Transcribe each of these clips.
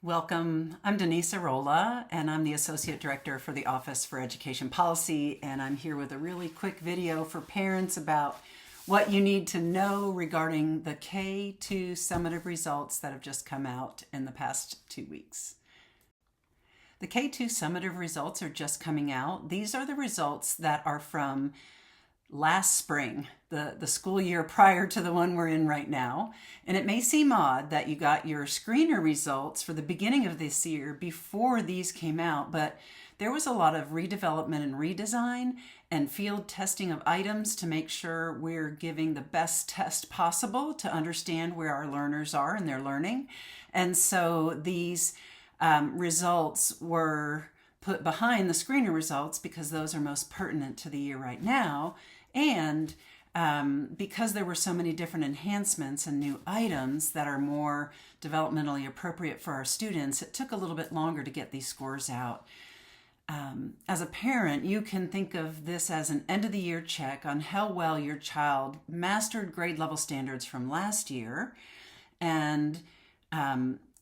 Welcome. I'm Denise Arola, and I'm the Associate Director for the Office for Education Policy, and I'm here with a really quick video for parents about what you need to know regarding the K-2 summative results that have just come out in the past 2 weeks. The K-2 summative results are just coming out. These are the results that are from last spring, the school year prior to the one we're in right now. And it may seem odd that you got your screener results for the beginning of this year before these came out, but there was a lot of redevelopment and redesign and field testing of items to make sure we're giving the best test possible to understand where our learners are in their learning. And so these results were put behind the screener results because those are most pertinent to the year right now. And because there were so many different enhancements and new items that are more developmentally appropriate for our students, it took a little bit longer to get these scores out. As a parent, you can think of this as an end-of-the-year check on how well your child mastered grade level standards from last year. And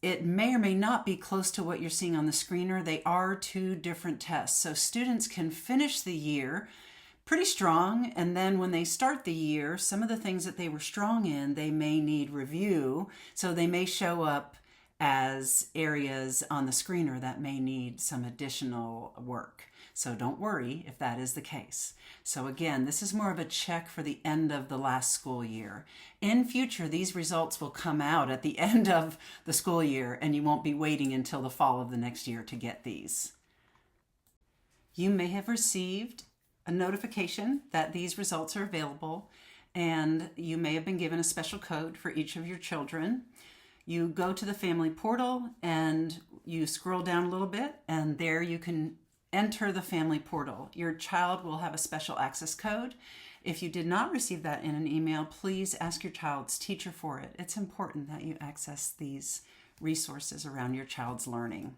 it may or may not be close to what you're seeing on the screener. They are two different tests. So students can finish the year pretty strong, and then when they start the year, some of the things that they were strong in, they may need review. So they may show up as areas on the screener that may need some additional work. So don't worry if that is the case. So again, this is more of a check for the end of the last school year. In future, these results will come out at the end of the school year, and you won't be waiting until the fall of the next year to get these. You may have received a notification that these results are available, and you may have been given a special code for each of your children. You go to the family portal and you scroll down a little bit, and there you can enter the family portal. Your child will have a special access code. If you did not receive that in an email, please ask your child's teacher for it. It's important that you access these resources around your child's learning.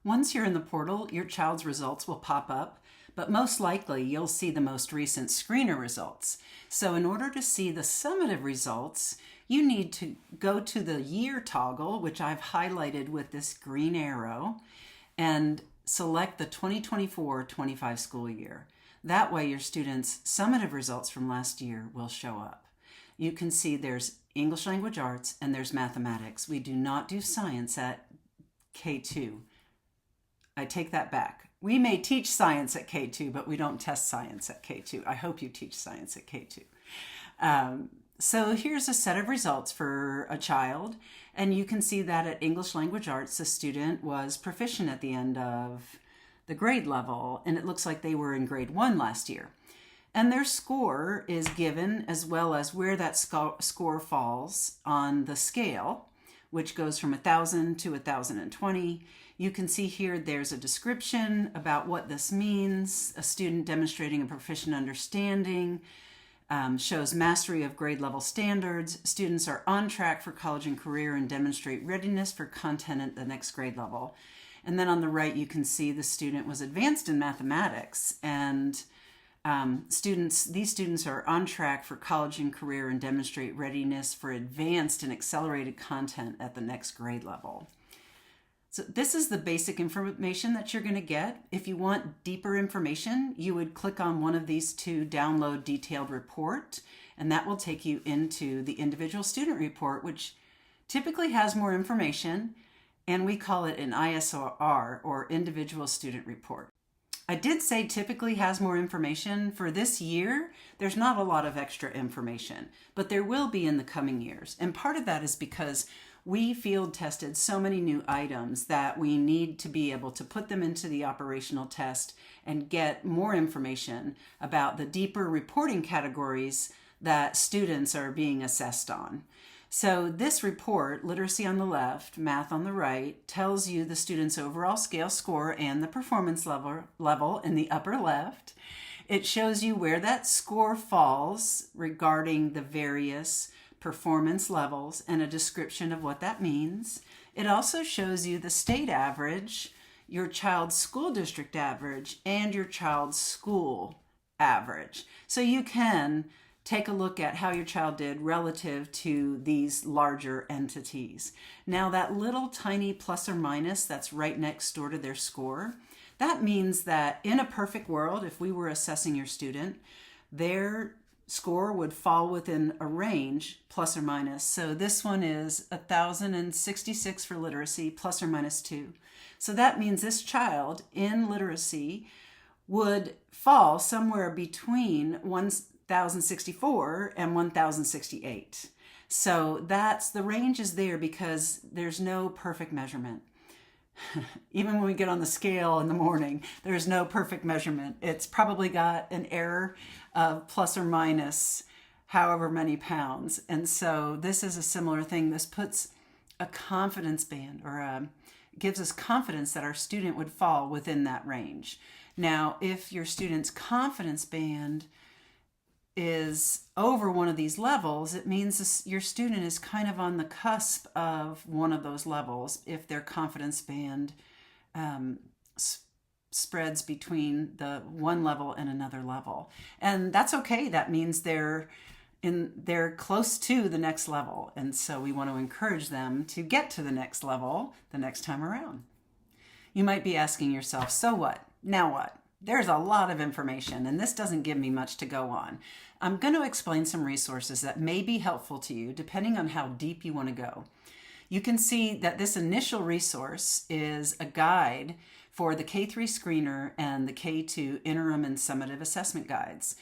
Once you're in the portal, your child's results will pop up, but most likely you'll see the most recent screener results. So in order to see the summative results, you need to go to the year toggle, which I've highlighted with this green arrow, and select the 2024-25 school year. That way your students' summative results from last year will show up. You can see there's English Language Arts and there's mathematics. We do not do science at K2. I take that back. We may teach science at K2, but we don't test science at K2. I hope you teach science at K2. So here's a set of results for a child, and you can see that at English Language Arts, the student was proficient at the end of the grade level, and it looks like they were in grade 1 last year. And their score is given as well as where that score falls on the scale, which goes from 1,000 to 1,020. You can see here there's a description about what this means. A student demonstrating a proficient understanding, shows mastery of grade level standards. Students are on track for college and career and demonstrate readiness for content at the next grade level. And then on the right, you can see the student was advanced in mathematics, and these students are on track for college and career and demonstrate readiness for advanced and accelerated content at the next grade level. So this is the basic information that you're going to get. If you want deeper information, you would click on one of these two download detailed report, and that will take you into the individual student report, which typically has more information, and we call it an ISR, or individual student report. I did say typically has more information. For this year, there's not a lot of extra information, but there will be in the coming years. And part of that is because we field tested so many new items that we need to be able to put them into the operational test and get more information about the deeper reporting categories that students are being assessed on. So this report, literacy on the left, math on the right, tells you the student's overall scale score and the performance level in the upper left. It shows you where that score falls regarding the various performance levels and a description of what that means. It also shows you the state average, your child's school district average, and your child's school average. So you can take a look at how your child did relative to these larger entities. Now, that little tiny plus or minus that's right next door to their score, that means that in a perfect world, if we were assessing your student, their score would fall within a range, plus or minus. So this one is 1,066 for literacy, plus or minus 2. So that means this child in literacy would fall somewhere between 1,064 and 1,068. So that's the range is there because there's no perfect measurement. Even when we get on the scale in the morning, there's no perfect measurement. It's probably got an error of plus or minus however many pounds. And so this is a similar thing. This puts a confidence band or gives us confidence that our student would fall within that range. Now, if your student's confidence band is over one of these levels, it means your student is kind of on the cusp of one of those levels if their confidence band spreads between the one level and another level. And that's okay. That means they're close to the next level. And so we want to encourage them to get to the next level the next time around. You might be asking yourself, so what? Now what? There's a lot of information, and this doesn't give me much to go on. I'm going to explain some resources that may be helpful to you depending on how deep you want to go. You can see that this initial resource is a guide for the K3 screener and the K2 interim and summative assessment guides.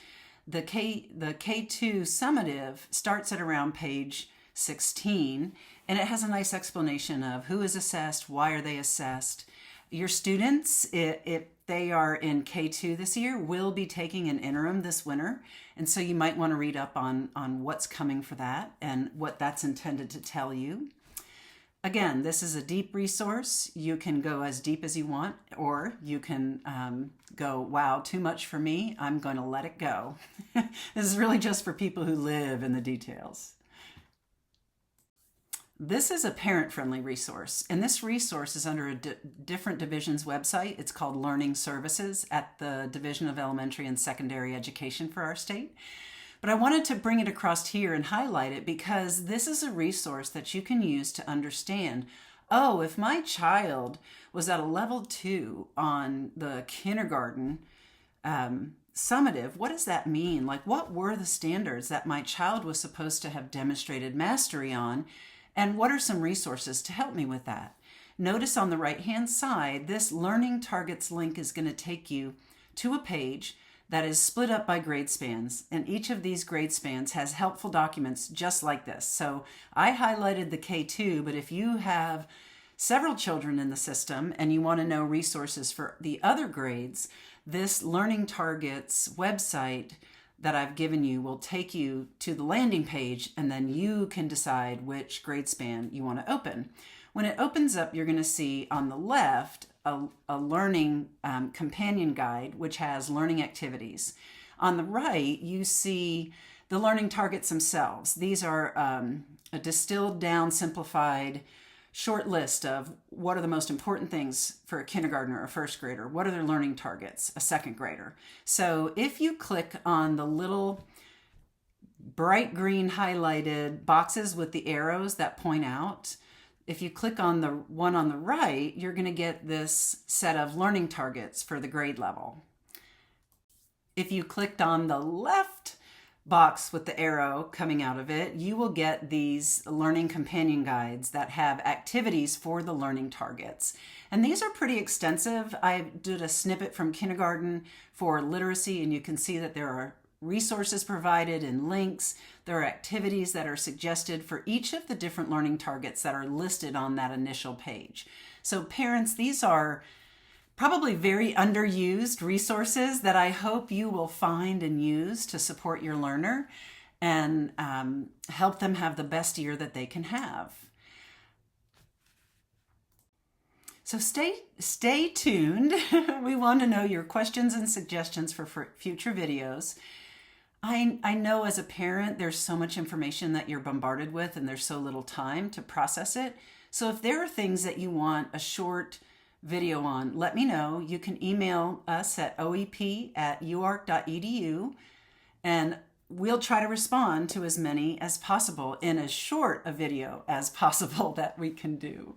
The K2 summative starts at around page 16, and it has a nice explanation of who is assessed, why are they assessed. Your students, if they are in K2 this year, will be taking an interim this winter. And so you might want to read up on what's coming for that and what that's intended to tell you. Again, this is a deep resource. You can go as deep as you want, or you can go, wow, too much for me. I'm going to let it go. This is really just for people who live in the details. This is a parent-friendly resource, and this resource is under a different division's website. It's called Learning Services at the Division of Elementary and Secondary Education for our state. But I wanted to bring it across here and highlight it because this is a resource that you can use to understand, oh, if my child was at a level 2 on the kindergarten summative, what does that mean? Like, what were the standards that my child was supposed to have demonstrated mastery on? And what are some resources to help me with that? Notice on the right-hand side, this Learning Targets link is going to take you to a page that is split up by grade spans. And each of these grade spans has helpful documents just like this. So I highlighted the K2, but if you have several children in the system and you want to know resources for the other grades, this Learning Targets website that I've given you will take you to the landing page, and then you can decide which grade span you want to open. When it opens up, you're going to see on the left a learning companion guide, which has learning activities. On the right, you see the learning targets themselves. These are a distilled down, simplified short list of what are the most important things for a kindergartner or a first grader. What are their learning targets, a second grader? So if you click on the little bright green highlighted boxes with the arrows that point out, if you click on the one on the right, you're going to get this set of learning targets for the grade level. If you clicked on the left box with the arrow coming out of it, you will get these learning companion guides that have activities for the learning targets. And these are pretty extensive. I did a snippet from kindergarten for literacy, and you can see that there are resources provided and links. There are activities that are suggested for each of the different learning targets that are listed on that initial page. So parents, these are probably very underused resources that I hope you will find and use to support your learner and help them have the best year that they can have. So stay tuned. We want to know your questions and suggestions for future videos. I know as a parent, there's so much information that you're bombarded with and there's so little time to process it. So if there are things that you want a short video on, let me know. You can email us at oep@uark.edu, and we'll try to respond to as many as possible in as short a video as possible that we can do.